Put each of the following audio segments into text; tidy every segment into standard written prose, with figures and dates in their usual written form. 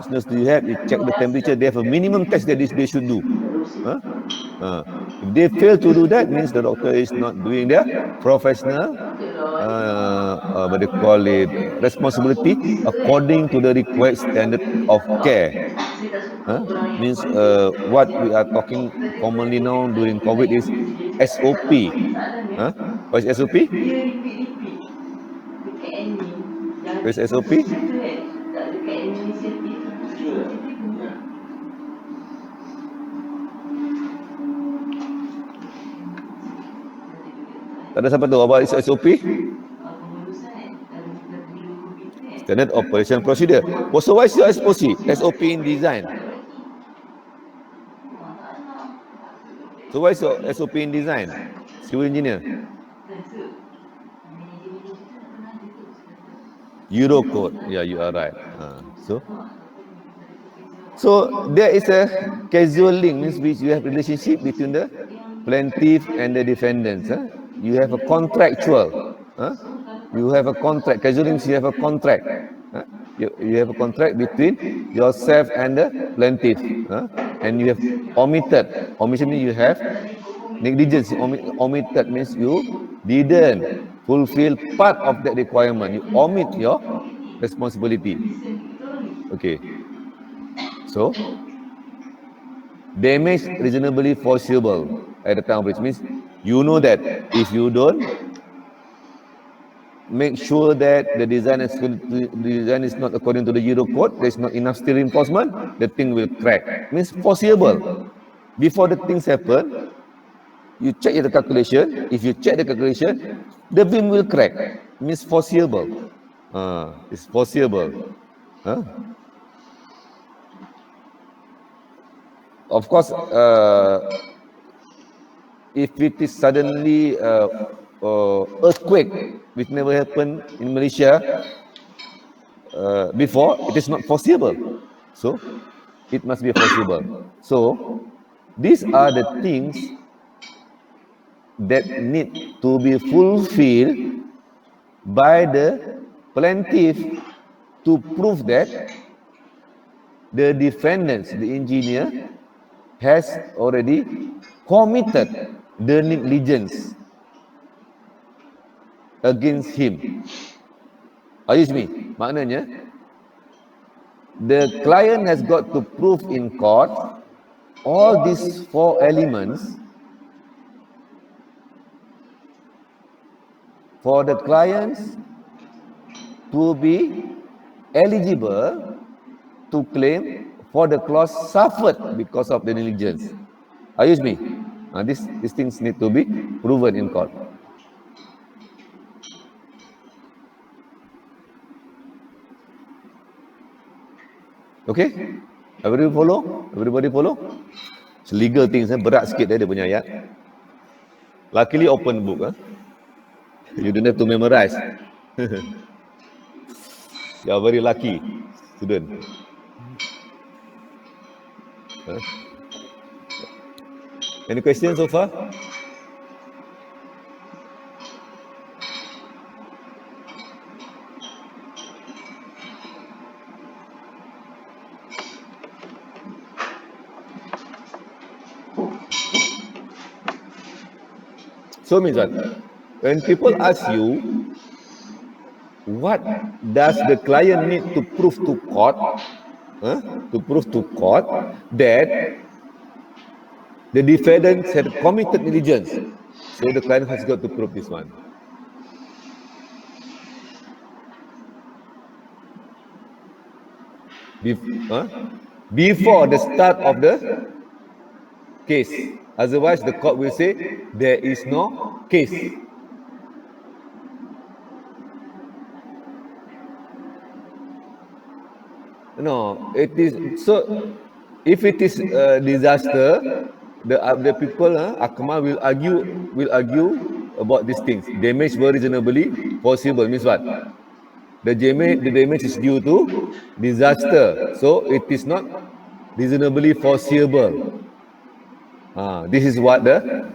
nurse do you have? You check the temperature. They have a minimum test that they should do. If they fail to do that, means the doctor is not doing their professional, what they call it, responsibility according to the required standard of care. Means what we are talking commonly now during COVID is SOP. What is SOP? What is SOP? Tak ada siapa tahu apa is SOP? Standard Operation Procedure. So what is your SOP? SOP in design. So what is your SOP in design? Civil engineer. Eurocode. Yeah, you are right. So there is a causal link, means which you have relationship between the plaintiff and the defendants. You have a contractual. You have a contract. Causal links, you have a contract. You have a contract between yourself and the plaintiff. And you have omitted. Omission means you have negligence. Omitted means you didn't fulfill part of that requirement. You omit your responsibility. Okay. So, damage reasonably foreseeable at the time of breach means you know that if you don't make sure that the design is not according to the Eurocode, there is not enough steel reinforcement, the thing will crack. Means foreseeable. Before the things happen, you check the calculation. If you check the calculation, the beam will crack. Means foreseeable. It's foreseeable. Of course, if it is suddenly earthquake, which never happened in Malaysia before, it is not foreseeable. So, it must be foreseeable. So, these are the things that need to be fulfilled by the plaintiff to prove that the defendants, the engineer, has already committed the negligence against him. Ayush me, maknanya the client has got to prove in court all these four elements for the clients to be eligible to claim for the clause suffered because of the negligence. Ayush me, these things need to be proven in court. Okay? Everybody follow? Everybody follow? It's legal things, berat sikit dia punya ayat. Luckily open book. You don't have to memorize. You are very lucky student. Any questions so far? So means what? When people ask you, what does the client need to prove to court? To prove to court that the defendants had committed negligence. So the client has got to prove this one. Before the start of the case. Otherwise, the court will say there is no case. No, it is so. If it is a disaster, the people, Akmal will argue about these things. Damage were reasonably possible means what? The damage is due to disaster, so it is not reasonably foreseeable. This is what the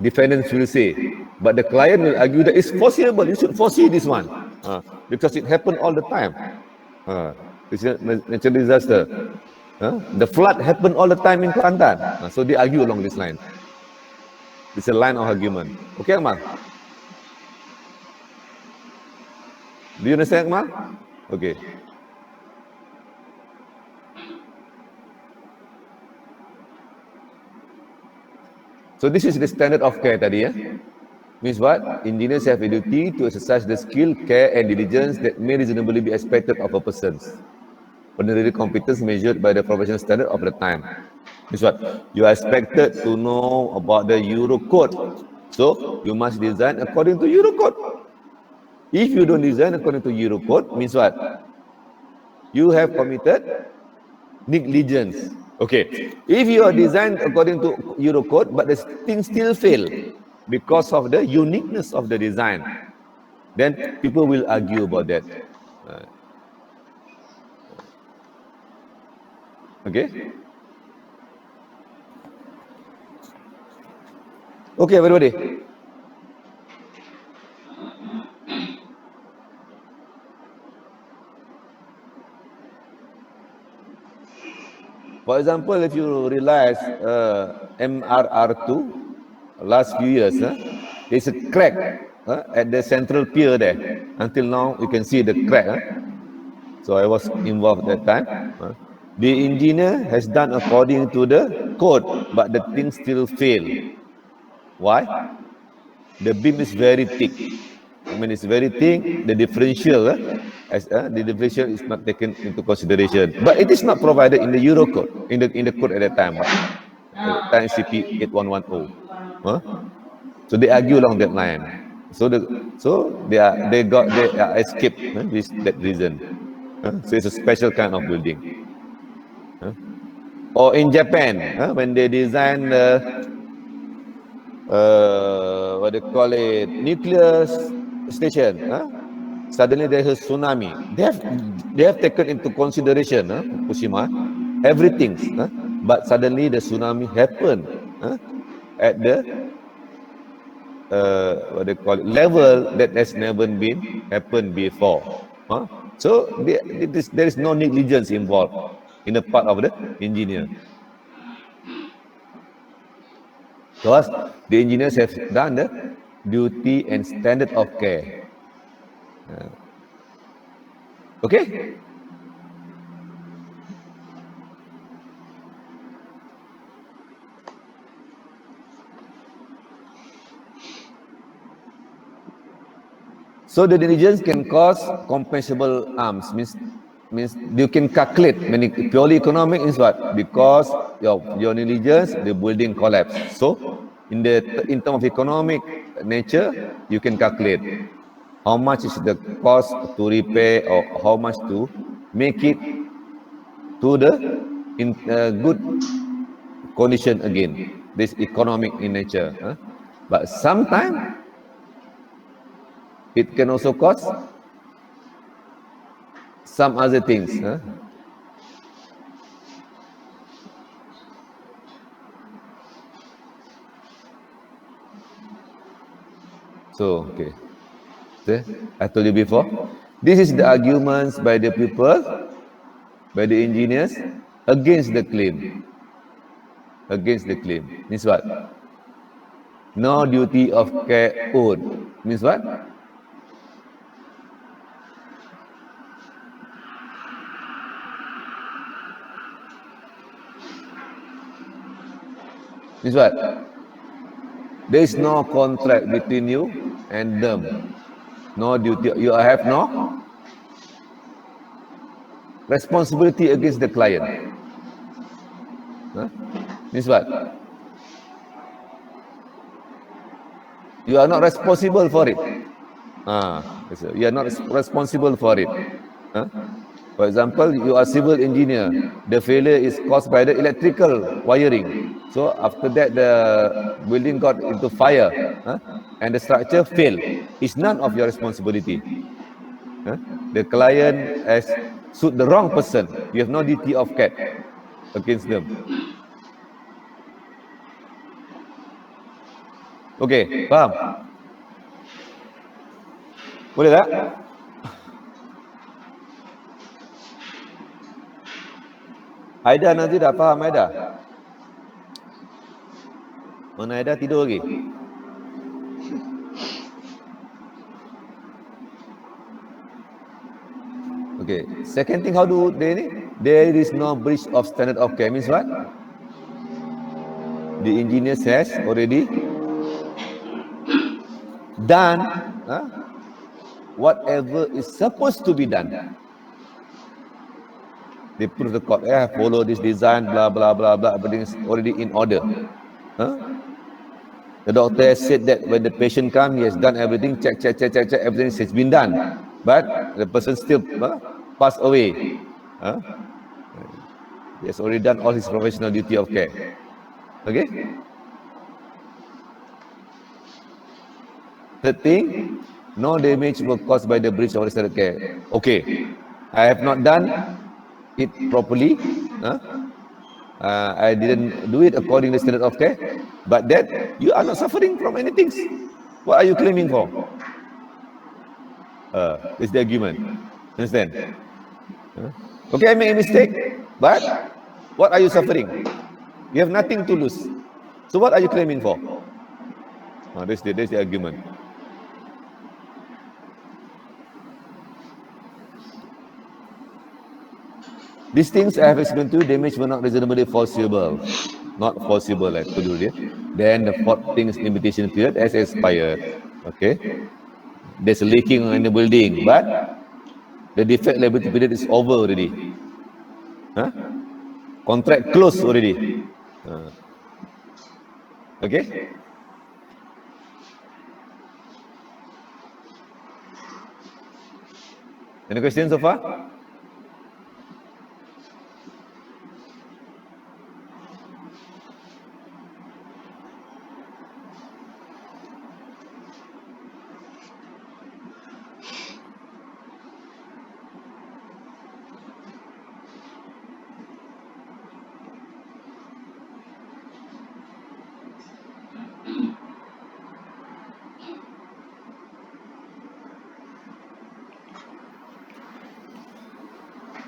defendants will say. But the client will argue that it's foreseeable. You should foresee this one because it happened all the time. It's a natural disaster. The flood happened all the time in Kelantan. So they argue along this line. It's a line of argument. Okay, Akmal? Do you understand, Akmal? Okay. So this is the standard of care tadi, ya. Means what? Engineers have a duty to exercise the skill, care and diligence that may reasonably be expected of a person. Ordinary competence measured by the professional standard of the time. Means what? You are expected to know about the Eurocode. So you must design according to Eurocode. If you don't design according to Eurocode, means what? You have committed negligence. Okay. If you are designed according to Eurocode, but the thing still fail because of the uniqueness of the design, then people will argue about that. Okay. Okay, everybody. For example, if you realize MRR2, last few years, there's a crack at the central pier there. Until now, you can see the crack. So I was involved that time. The engineer has done according to the code, but the thing still fail. Why? The beam is very thick. When it's very thick, the differential, the differential is not taken into consideration. But it is not provided in the Eurocode, in the code at that time. Time CP 8110. So they argue along that line. So they are escaped with that reason. So it's a special kind of building. Or in Japan, when they design what they call it, nuclear station, suddenly there's a tsunami. They have taken into consideration Fukushima, everything, but suddenly the tsunami happened at the what they call it, level that has never been happened before. So there is no negligence involved in the part of the engineer. Because the engineers have done the duty and standard of care. Okay? So the negligence can cause compensable harms. Means you can calculate. When it purely economic is what? Because your negligence, the building collapse. So in term of economic nature, you can calculate how much is the cost to repair or how much to make it to the in good condition again. This economic in nature. But sometimes it can also cause some other things. So, okay. See, I told you before. This is the arguments by the people, by the engineers, against the claim. Against the claim. Means what? No duty of care owed. Means what? Means what? There is no contract between you and them. No duty. You have no responsibility against the client. Means what? You are not responsible for it. You are not responsible for it. For example, you are civil engineer. The failure is caused by the electrical wiring. So after that, the building got into fire and the structure failed. It's none of your responsibility. The client has sued the wrong person. You have no duty of care against them. Okay, faham? Boleh tak? Aida nanti dah faham Aida? Mana Aida tidur lagi? Okay. Second thing, how do they ni? There is no breach of standard of care. Means what? The engineers has already done whatever is supposed to be done. They prove the court, follow this design, blah, blah, blah, blah, everything is already in order. The doctor has said that when the patient comes, he has done everything, check, everything has been done. But the person still passed away. He has already done all his professional duty of care. Okay? Third thing, no damage was caused by the breach of the standard care. Okay, I have not done it properly. I didn't do it according to the standard of care. But that, you are not suffering from anything. What are you claiming for? It's the argument. Understand? Okay, I made a mistake, but what are you suffering? You have nothing to lose. So what are you claiming for? That's the argument. These things I have explained to you, damage were not reasonably foreseeable. Not foreseeable, I told you. Then the fourth thing is limitation period has expired. Okay. There's a leaking in the building, but the defect liability period is over already. Contract closed already. Okay. Any questions so far?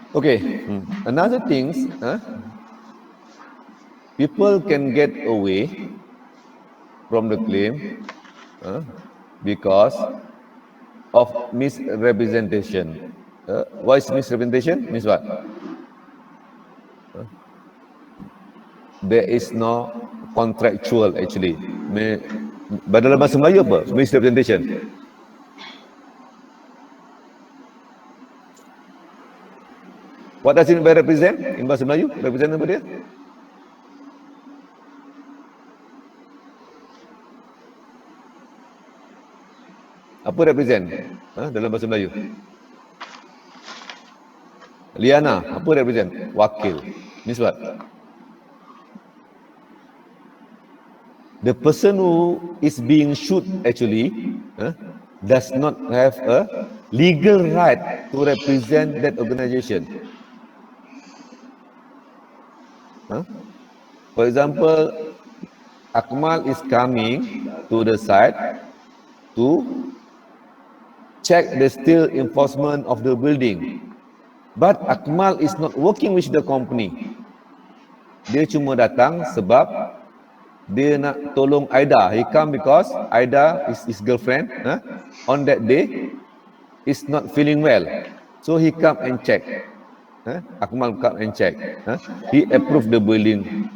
Okay. Another thing, people can get away from the claim because of misrepresentation. What is misrepresentation? Means what? There is no contractual actually. Dalam bahasa Melayu apa? Misrepresentation. What does it represent in bahasa Melayu? Represent apa dia? Apa represent dalam bahasa Melayu? Liana, apa represent? Wakil. Means what? The person who is being sued actually does not have a legal right to represent that organization. For example, Akmal is coming to the site to check the still enforcement of the building. But Akmal is not working with the company. Dia cuma datang sebab dia nak tolong Aida. He come because Aida is his girlfriend. On that day, is not feeling well. So he come and check. Akmal come and check. He approved the building.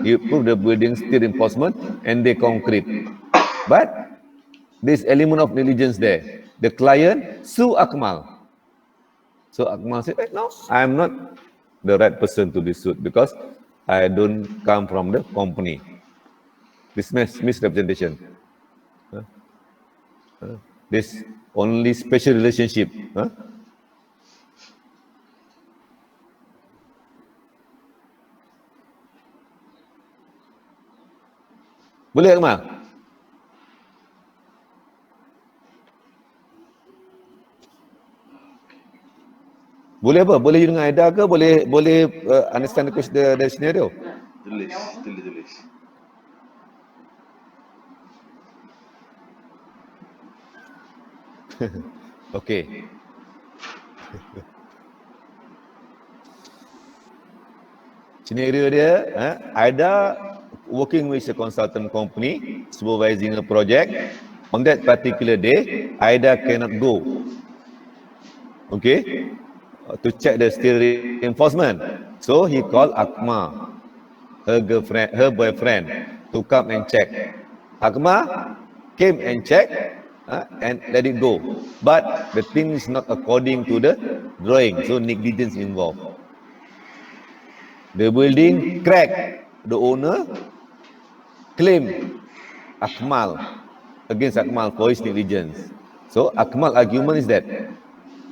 He approved the building still enforcement and they concrete. But there's element of negligence there. The client sue Akmal. So Akmal said, no, I'm not the right person to be sued because I don't come from the company. This misrepresentation. This only special relationship. Boleh Akmal? Boleh apa? Boleh you dengan Aida ke? Boleh understand the scenario? Tulis. Okay. Scenario dia, Aida working with a consultant company, supervising a project. On that particular day, Aida cannot go. Okay, to check the steel reinforcement. So he called Akma, her girlfriend, her boyfriend, to come and check. Akma came and checked and let it go. But the thing is not according to the drawing, so negligence involved. The building cracked. The owner claimed Akmal against Akmal for his negligence. So Akmal argument is that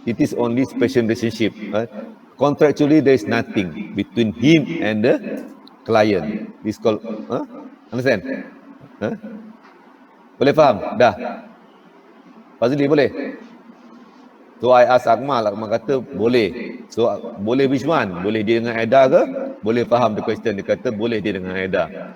it is only special relationship. Contractually, there is nothing between him and the client. This called, understand? Boleh faham? Dah? Fazli boleh? So I ask Akmal, Akmal kata boleh. So boleh which one? Boleh dia dengan Aida ke? Boleh faham the question. Dia kata boleh dia dengan Aida.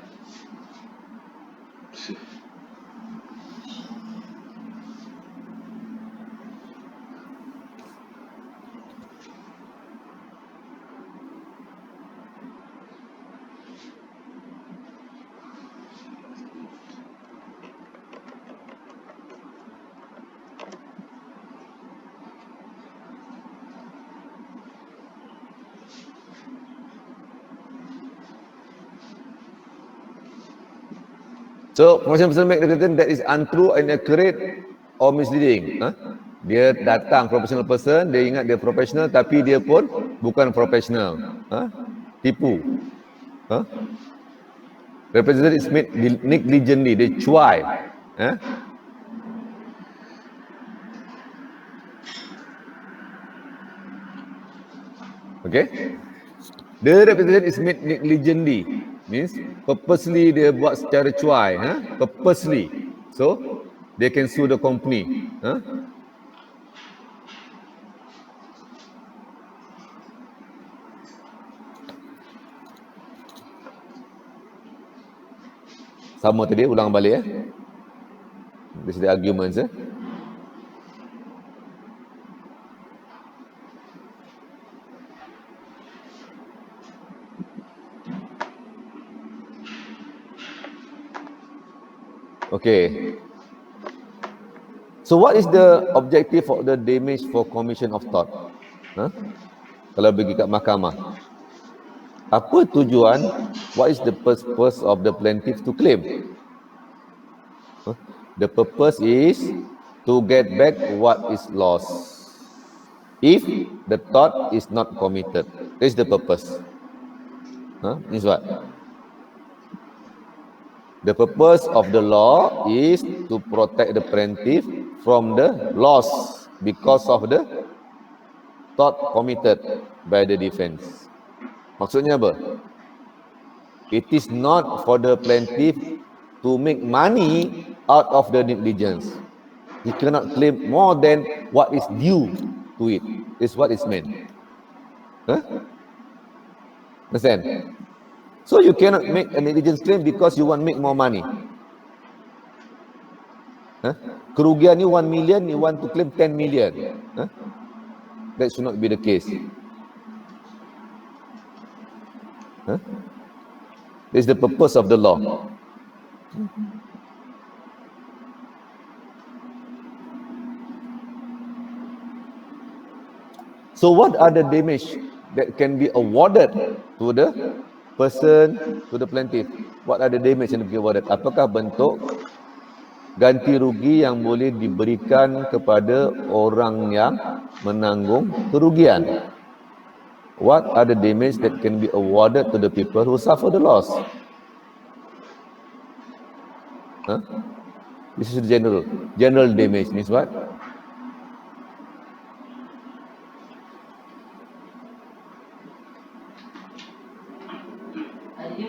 So, professional make the content that is untrue, inaccurate or misleading. Dia datang professional person, dia ingat dia professional tapi dia pun bukan professional. Tipu. Representative is made negligently, dia cuai. Okay? The representative is made negligently. Means purposely dia buat secara cuai, purposely. So they can sue the company. Sama tadi, ulang balik This is the arguments. Okay. So what is the objective of the damage for commission of tort? Kalau pergi kat mahkamah, apa tujuan? What is the purpose of the plaintiff to claim? The purpose is to get back what is lost if the tort is not committed. That is the purpose. Means what? The purpose of the law is to protect the plaintiff from the loss because of the tort committed by the defense. Maksudnya apa? It is not for the plaintiff to make money out of the negligence. He cannot claim more than what is due to it. Is what is meant. Understand? So you cannot make a negligence claim because you want to make more money. Kerugian you 1 million, you want to claim 10 million. That should not be the case. That is the purpose of the law. So what are the damage that can be awarded to the person, to the plaintiff? What are the damage yang be awarded? Apakah bentuk ganti rugi yang boleh diberikan kepada orang yang menanggung kerugian? What are the damage that can be awarded to the people who suffer the loss? This is general. General damage means what?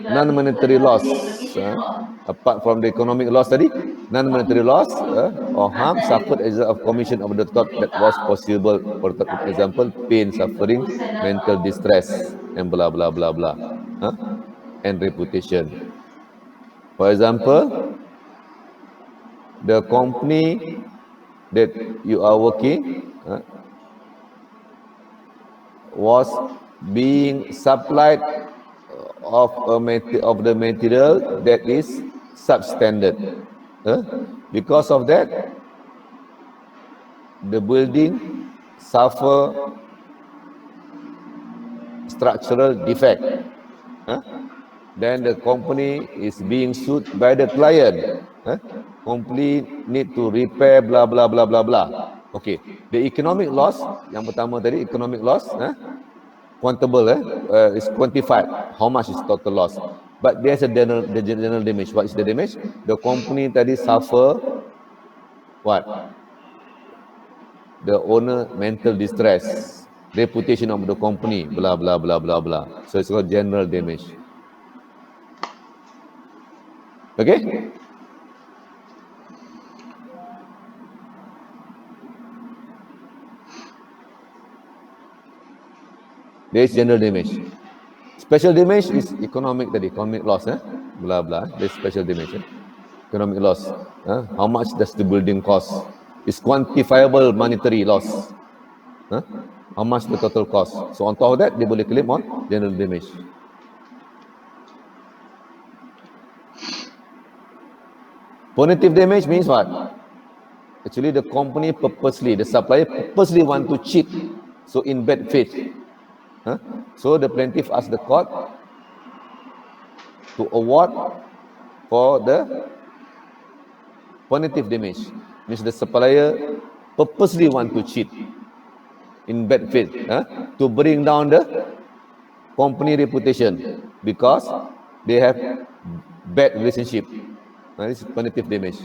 Non-monetary loss, apart from the economic loss tadi, non-monetary loss or harm suffered as a commission of the tort that was possible. For example, pain, suffering, mental distress, and blah blah blah blah, and reputation. For example, the company that you are working was being supplied of the material that is substandard. Because of that, the building suffer structural defect. Then the company is being sued by the client. Company need to repair blah blah blah blah blah. Okay, the economic loss yang pertama tadi, economic loss, quantable, is quantified. How much is total loss? But there's a general damage. What is the damage? The company tadi suffer what? The owner mental distress, reputation of the company, blah blah blah blah blah. So it's called general damage. Okay? There is general damage. Special damage is economic loss, blah blah. There's special damage, economic loss. How much does the building cost? It's quantifiable monetary loss. How much the total cost? So on top of that, they boleh claim on general damage. Punitive damage means what? Actually, the company purposely, the supplier purposely want to cheat, so in bad faith. So the plaintiff asks the court to award for the punitive damage. Means the supplier purposely want to cheat in bad faith, to bring down the company reputation because they have bad relationship. This is punitive damage.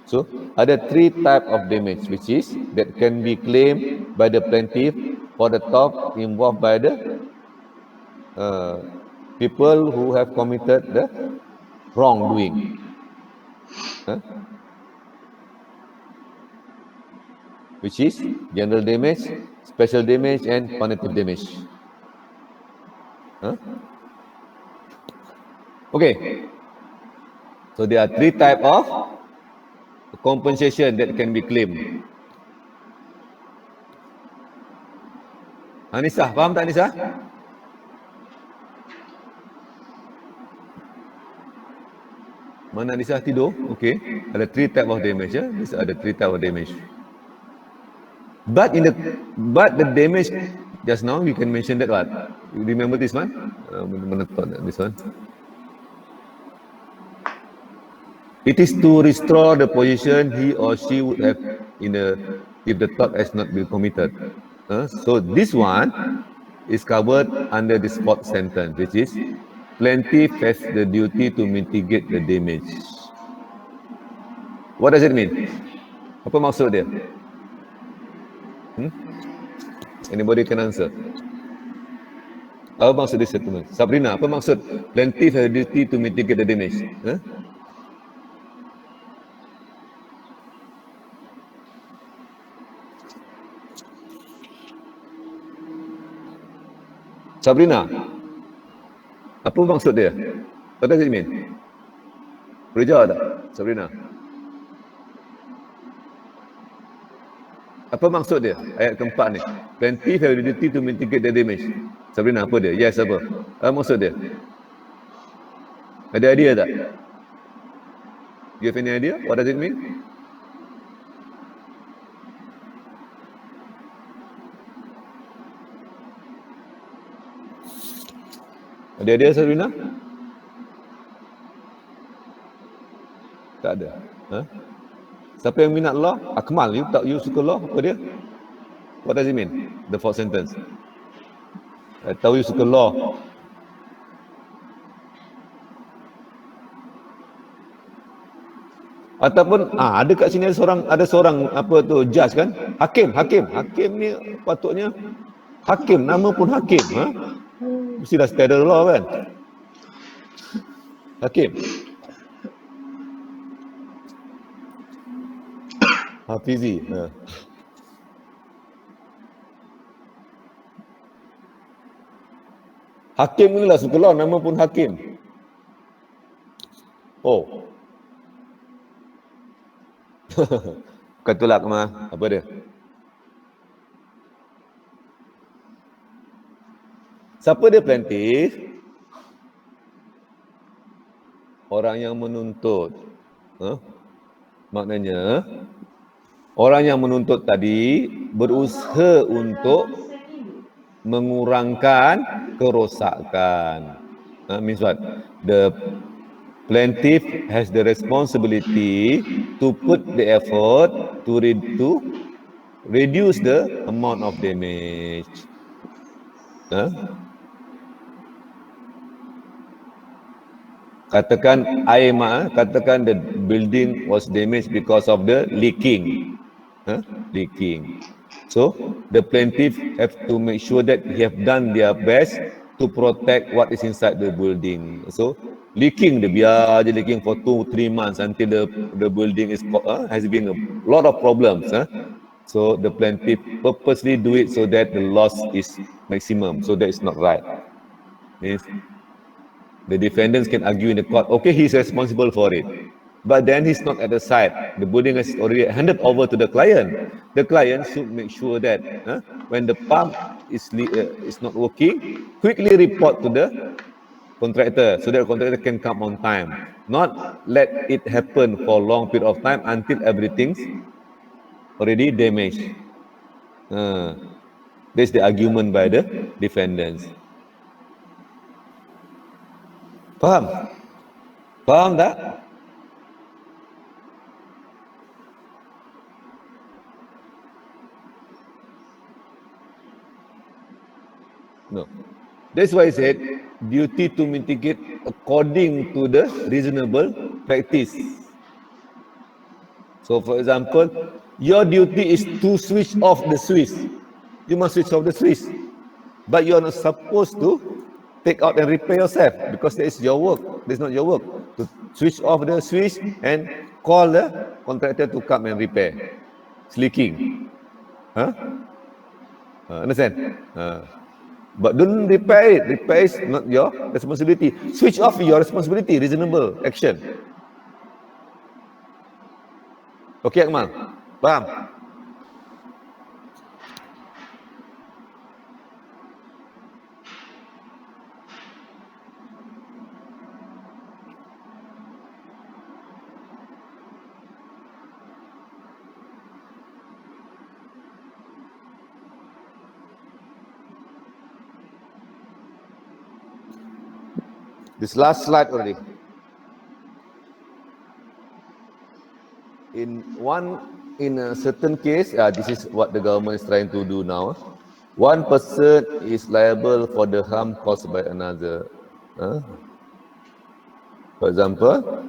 So ada 3 type of damage which is that can be claimed by the plaintiff for the top involved by the people who have committed the wrongdoing. Which is general damage, special damage and punitive damage. Okay. So there are 3 type of compensation that can be claimed. Anissa, faham tak Anissa? Mana Anissa tidur? Okay. Ada 3 type of damage, Ada 3 type of damage. But the damage just now we can mention that what? You remember this one? This one. It is to restore the position he or she would have if the tort has not been committed. So this one is covered under this 4th sentence, which is plaintiff has the duty to mitigate the damage. What does it mean? Apa maksud dia? Anybody can answer? Apa maksud this statement? Sabrina, apa maksud plaintiff has the duty to mitigate the damage? Sabrina, apa maksud dia? What does it mean? Boleh jawab tak, Sabrina? Apa maksud dia? Ayat keempat ni. Plaintiff have the duty to mitigate the damage. Sabrina, apa dia? Yes, apa? Apa maksud dia? Ada idea tak? You have any idea? What does it mean? Ada idea, Sabrina? Tak ada. Siapa yang minat law? Akmal, you suka law? Apa dia? What does it mean? The 4th sentence. Tahu you suka law. Ataupun ada kat sini ada seorang apa tu judge kan? Hakim ni patutnya hakim, nama pun hakim, mesti dah study law kan? Hakim. Hafizi. Hakim ni lah suka law, nama pun hakim. Oh. Bukan tolak mah. Apa dia? Siapa dia plaintiff? Orang yang menuntut. Maknanya, orang yang menuntut tadi berusaha untuk mengurangkan kerosakan. Means what? The plaintiff has the responsibility to put the effort to reduce the amount of damage. Katakan katakan the building was damaged because of the leaking. Leaking. So the plaintiff have to make sure that they have done their best to protect what is inside the building. So leaking, dia biar je leaking for 2-3 months until the building is has been a lot of problems. So the plaintiff purposely do it so that the loss is maximum. So that is not right. Means the defendants can argue in the court, okay, he's responsible for it. But then he's not at the site. The building is already handed over to the client. The client should make sure that when the pump is not working, quickly report to the contractor so that the contractor can come on time. Not let it happen for a long period of time until everything's already damaged. That's the argument by the defendants. Faham? Faham tak? No. That's why I said duty to mitigate according to the reasonable practice. So for example, your duty is to switch off the switch. You must switch off the switch. But you are not supposed to take out and repair yourself because that is your work. That's not your work. To switch off the switch and call the contractor to come and repair. It's leaking. Understand? But don't repair it. Repair is not your responsibility. Switch off your responsibility. Reasonable action. Okay, Akmal? Faham? This last slide already. In a certain case, this is what the government is trying to do now. One person is liable for the harm caused by another. For example,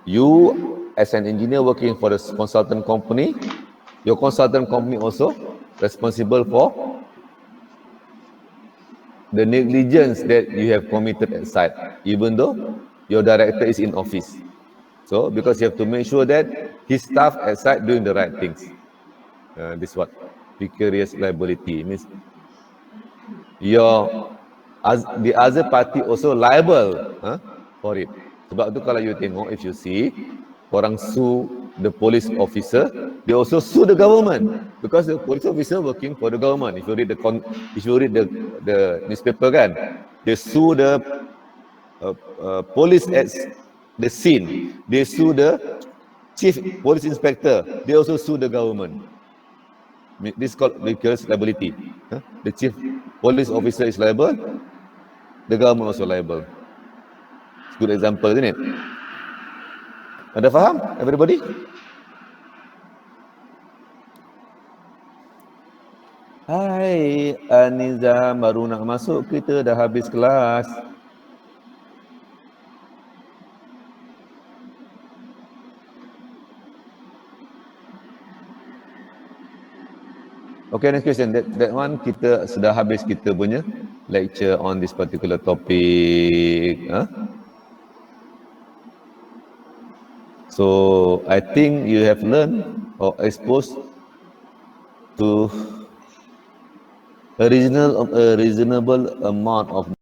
you as an engineer working for a consultant company, your consultant company also responsible for the negligence that you have committed at site, even though your director is in office. So, because you have to make sure that his staff at site doing the right things. This is what vicarious liability means. The other party also liable for it. Sebab tu kalau you tengok, if you see, orang sue the police officer, they also sue the government because the police officer working for the government. If you read the newspaper kan, they sue the police at the scene, they sue the chief police inspector, they also sue the government. This is called vicarious liability. The chief police officer is liable, the government also liable. It's a good example, isn't it? Ada faham, everybody? Hai, Aniza, baru nak masuk, kita dah habis kelas. Okay, next question. That one kita sudah habis kita punya lecture on this particular topic. So I think you have learned or exposed to a reasonable amount of